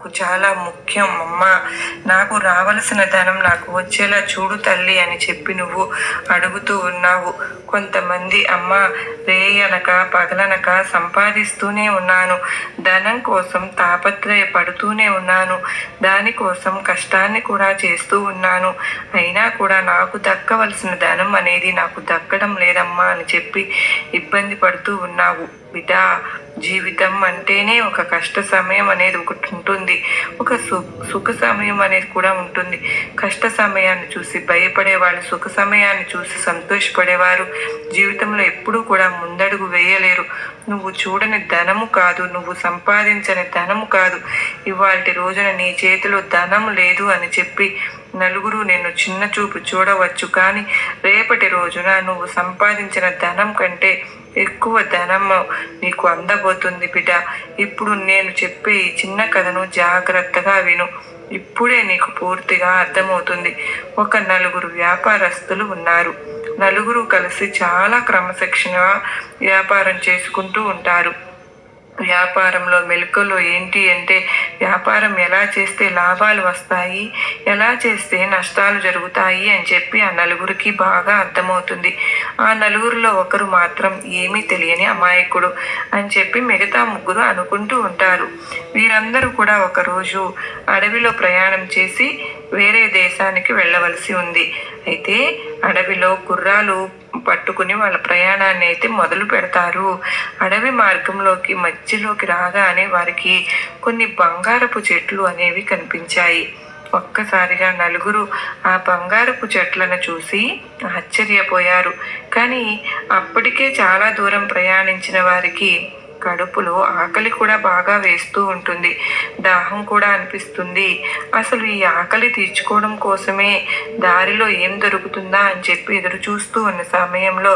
నాకు చాలా ముఖ్యం అమ్మ. నాకు రావలసిన ధనం నాకు వచ్చేలా చూడు తల్లి అని చెప్పి నువ్వు అడుగుతూ ఉన్నావు. కొంతమంది అమ్మ రేయనక పగలనక సంపాదిస్తూనే ఉన్నాను, ధనం కోసం తాపత్రయపడుతూనే ఉన్నాను, దానికోసం కష్టాన్ని కూడా చేస్తూ ఉన్నాను, అయినా కూడా నాకు దక్కవలసిన ధనం అనేది నాకు దక్కడం లేదమ్మా అని చెప్పి ఇబ్బంది పడుతూ ఉన్నావు. బిడ్డ, జీవితం అంటేనే ఒక కష్ట సమయం అనేది ఒకటి ఉంటుంది, ఒక సుఖ సమయం అనేది కూడా ఉంటుంది. కష్ట సమయాన్ని చూసి భయపడే వాళ్ళు సుఖ సమయాన్ని చూసి సంతోషపడేవారు జీవితంలో ఎప్పుడూ కూడా ముందడుగు వేయలేరు. నువ్వు చూడని ధనము కాదు, నువ్వు సంపాదించని ధనము కాదు, ఇవాల్టి రోజున నీ చేతిలో ధనం లేదు అని చెప్పి నలుగురు నిన్ను చిన్న చూపు చూడవచ్చు. కానీ రేపటి రోజున నువ్వు సంపాదించిన ధనం కంటే ఎక్కువ ధనం నీకు అందబోతుంది బిడ్డ. ఇప్పుడు నేను చెప్పే ఈ చిన్న కథను జాగ్రత్తగా విను. ఇప్పుడే నీకు పూర్తిగా అర్థమవుతుంది. ఒక నలుగురు వ్యాపారస్తులు ఉన్నారు. నలుగురు కలిసి చాలా క్రమశిక్షణగా వ్యాపారం చేసుకుంటూ ఉంటారు. వ్యాపారంలో మెలకువలు ఏంటి అంటే, వ్యాపారం ఎలా చేస్తే లాభాలు వస్తాయి, ఎలా చేస్తే నష్టాలు జరుగుతాయి అని చెప్పి ఆ నలుగురికి బాగా అర్థమవుతుంది. ఆ నలుగురిలో ఒకరు మాత్రం ఏమీ తెలియని అమాయకుడు అని చెప్పి మిగతా ముగ్గురు అనుకుంటూ ఉంటారు. వీరందరూ కూడా ఒకరోజు అడవిలో ప్రయాణం చేసి వేరే దేశానికి వెళ్ళవలసి ఉంది. అయితే అడవిలో గుర్రాలు పట్టుకుని వాళ్ళ ప్రయాణాన్ని అయితే మొదలు పెడతారు. అడవి మార్గంలోకి మధ్యలోకి రాగానే వారికి కొన్ని బంగారపు చెట్లు అనేవి కనిపించాయి. ఒక్కసారిగా నలుగురు ఆ బంగారపు చెట్లను చూసి ఆశ్చర్యపోయారు. కానీ అప్పటికే చాలా దూరం ప్రయాణించిన వారికి కడుపులో ఆకలి కూడా బాగా వేస్తూ ఉంటుంది, దాహం కూడా అనిపిస్తుంది. అసలు ఈ ఆకలి తీర్చుకోవడం కోసమే దారిలో ఏం దొరుకుతుందా అని చెప్పి ఎదురు చూస్తూ ఉన్న సమయంలో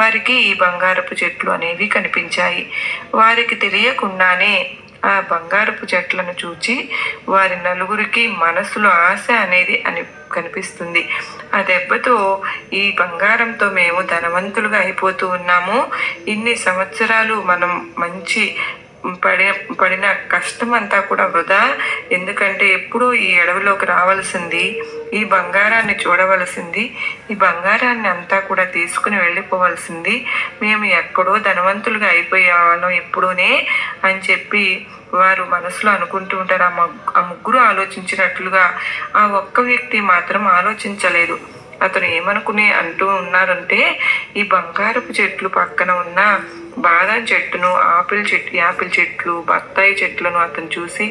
వారికి ఈ బంగారపు చెట్లు అనేవి కనిపించాయి. వారికి తెలియకుండానే ఆ బంగారపు చెట్లను చూచి వారి నలుగురికి మనసులో ఆశ అనేది కనిపిస్తుంది. ఆ దెబ్బతో ఈ బంగారంతో మేము ధనవంతులుగా అయిపోతూ ఉన్నాము, ఇన్ని సంవత్సరాలు మనం మంచి పడిన కష్టం అంతా కూడా వృధా. ఎందుకంటే ఎప్పుడూ ఈ అడవిలోకి రావాల్సింది, ఈ బంగారాన్ని చూడవలసింది, ఈ బంగారాన్ని అంతా కూడా తీసుకుని వెళ్ళిపోవలసింది, మేము ఎక్కడో ధనవంతులుగా అయిపోయే వాళ్ళం ఎప్పుడూనే అని చెప్పి వారు మనసులో అనుకుంటూ ఉంటారు. ఆ ముగ్గురు ఆలోచించినట్లుగా ఆ ఒక్క వ్యక్తి మాత్రం ఆలోచించలేదు. అతను ఏమనుకుని అంటూ ఉన్నారంటే, ఈ బంగారపు చెట్లు పక్కన ఉన్న బాదం చెట్టును, యాపిల్ చెట్లు, బత్తాయి చెట్లను అతను చూసి